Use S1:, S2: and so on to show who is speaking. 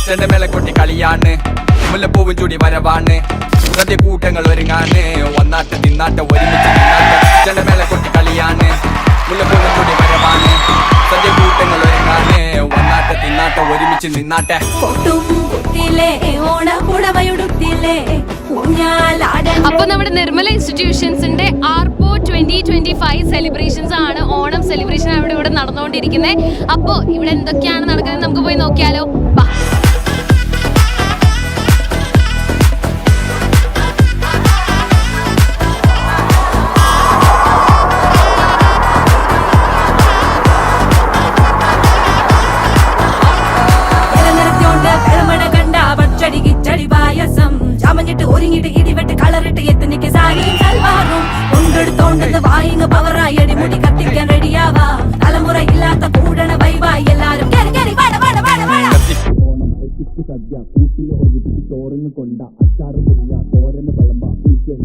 S1: ചെണ്ടമേള കൊട്ടി കളിയാണ് മുല്ലപ്പൂവും ചൂടി വരവാണ് സദ്യ കൂട്ടങ്ങൾ ഒരുങ്ങാണ് ഒന്നാട്ട് തിന്നാട്ട് ഒരുമിച്ച് നിന്നാട്ട് ചെണ്ടമേള കൊട്ടി കളിയാണ് മുല്ലപ്പൂവും ചൂടി വരവാണ് സദ്യ കൂട്ടങ്ങൾ ഒരുങ്ങാണ് ഒന്നാട്ട് തിന്നാട്ട് ഒരുമിച്ച് നിന്നാട്ടെ
S2: അപ്പൊ നമ്മുടെ നിർമ്മല ഇൻസ്റ്റിറ്റ്യൂഷൻസിന്റെ ആർപോ 2025 സെലിബ്രേഷൻസ് ആണ്, ഓണം സെലിബ്രേഷൻ അവിടെ ഇവിടെ നടന്നുകൊണ്ടിരിക്കുന്നത്. അപ്പോ ഇവിടെ എന്തൊക്കെയാണ് നടക്കുന്നത് നമുക്ക് പോയി നോക്കിയാലോ.
S3: ഒരുങ്ങിട്ട് ഇടിവെട്ട് കളറിട്ട് എത്തുനിക്ക് സാരിയും സൽവാറും കൊണ്ടെടുത്തോണ്ടെന്ന് വായിങ്ങ പവറായി അടിമുടി കത്തിക്കാൻ റെഡിയാവാ. തലമുറ ഇല്ലാത്ത കൂടണ വൈവായി എല്ലാരും
S1: സദ്യ കൂട്ടില് ഒരു പിടി ചോറിങ് കൊണ്ട അച്ചാറ് മുറിയ തോരന് വിളമ്പ പുളിശ്ശേരി